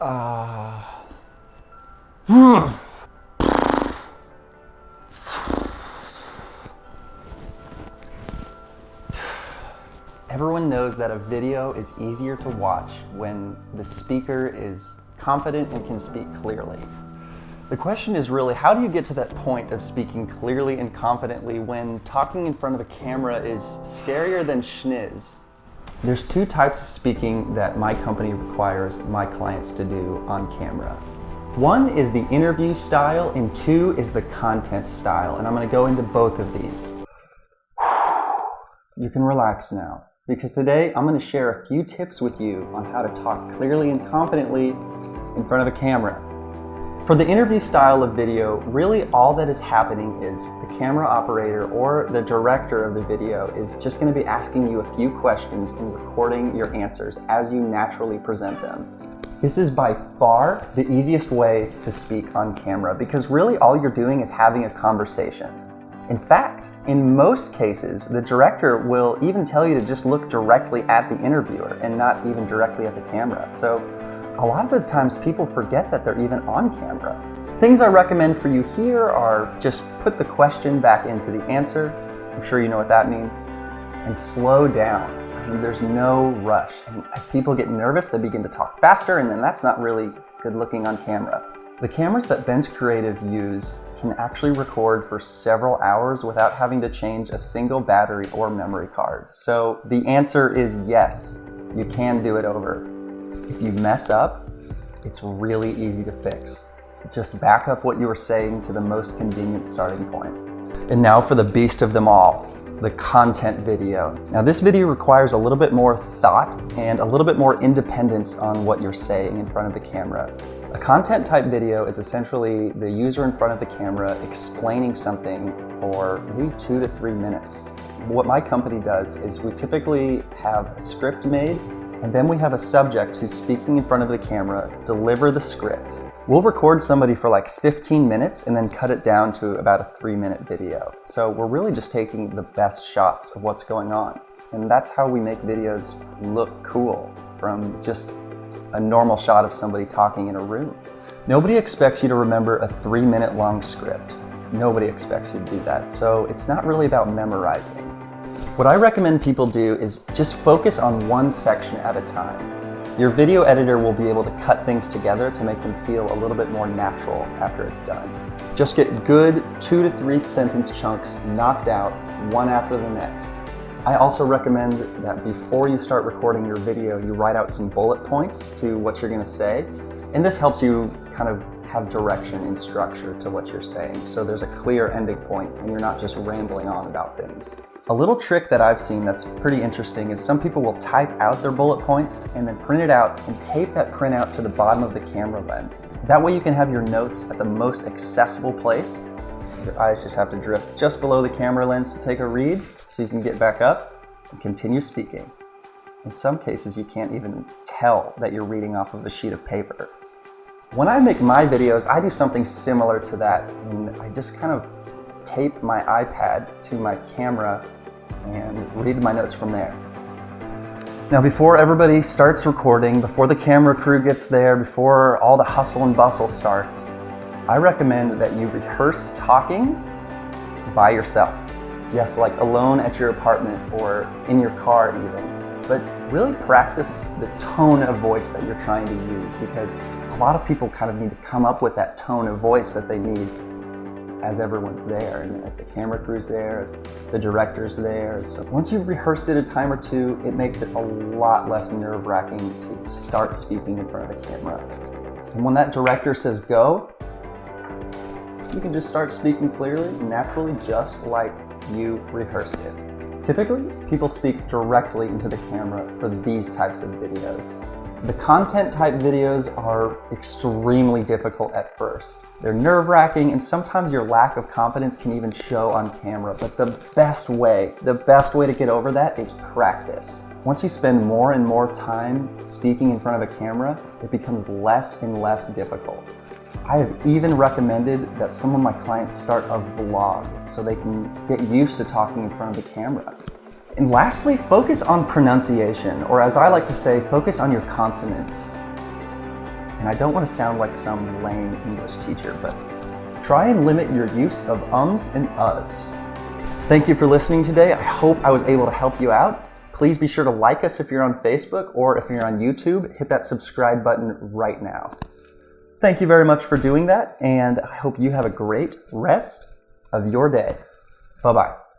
Everyone knows that a video is easier to watch when the speaker is confident and can speak clearly. The question is really, how do you get to that point of speaking clearly and confidently when talking in front of a camera is scarier than schniz? There's two types of speaking that my company requires my clients to do on camera. One is the interview style and two is the content style, and I'm going to go into both of these. You can relax now, because today I'm going to share a few tips with you on how to talk clearly and confidently in front of a camera. For the interview style of video, really all that is happening is the camera operator or the director of the video is just going to be asking you a few questions and recording your answers as you naturally present them. This is by far the easiest way to speak on camera because really all you're doing is having a conversation. In fact, in most cases, the director will even tell you to just look directly at the interviewer and not even directly at the camera. So a lot of the times people forget that they're even on camera. Things I recommend for you here are just put the question back into the answer. I'm sure you know what that means. And slow down. I mean, there's no rush. And as people get nervous, they begin to talk faster, and then that's not really good looking on camera. The cameras that Ben's Creative use can actually record for several hours without having to change a single battery or memory card. So the answer is yes, you can do it over. If you mess up, it's really easy to fix. Just back up what you were saying to the most convenient starting point. And now for the beast of them all, the content video. Now this video requires a little bit more thought and a little bit more independence on what you're saying in front of the camera. A content type video is essentially the user in front of the camera explaining something for maybe 2 to 3 minutes. What my company does is we typically have a script made and then we have a subject who's speaking in front of the camera, deliver the script. We'll record somebody for like 15 minutes and then cut it down to about a 3-minute video. So we're really just taking the best shots of what's going on. And that's how we make videos look cool from just a normal shot of somebody talking in a room. Nobody expects you to remember a 3-minute long script. Nobody expects you to do that. So it's not really about memorizing. What I recommend people do is just focus on one section at a time. Your video editor will be able to cut things together to make them feel a little bit more natural after it's done. Just get good 2 to 3 sentence chunks knocked out, one after the next. I also recommend that before you start recording your video, you write out some bullet points to what you're going to say. And this helps you kind of have direction and structure to what you're saying. So there's a clear ending point and you're not just rambling on about things. A little trick that I've seen that's pretty interesting is some people will type out their bullet points and then print it out and tape that printout to the bottom of the camera lens. That way you can have your notes at the most accessible place. Your eyes just have to drift just below the camera lens to take a read so you can get back up and continue speaking. In some cases you can't even tell that you're reading off of a sheet of paper. When I make my videos, I do something similar to that, and I just kind of tape my iPad to my camera and read my notes from there. Now before everybody starts recording, before the camera crew gets there, before all the hustle and bustle starts, I recommend that you rehearse talking by yourself. Yes, like alone at your apartment or in your car even, but really practice the tone of voice that you're trying to use, because a lot of people kind of need to come up with that tone of voice that they need as everyone's there, and as the camera crew's there, as the director's there. So once you've rehearsed it a time or two, it makes it a lot less nerve-wracking to start speaking in front of the camera. And when that director says go, you can just start speaking clearly and naturally, just like you rehearsed it. Typically, people speak directly into the camera for these types of videos. The content type videos are extremely difficult at first. They're nerve-wracking, and sometimes your lack of confidence can even show on camera, but the best way to get over that is practice. Once you spend more and more time speaking in front of a camera, it becomes less and less difficult. I have even recommended that some of my clients start a vlog so they can get used to talking in front of the camera. And lastly, focus on pronunciation, or as I like to say, focus on your consonants. And I don't want to sound like some lame English teacher, but try and limit your use of ums and uhs. Thank you for listening today. I hope I was able to help you out. Please be sure to like us if you're on Facebook, or if you're on YouTube, hit that subscribe button right now. Thank you very much for doing that, and I hope you have a great rest of your day. Bye-bye.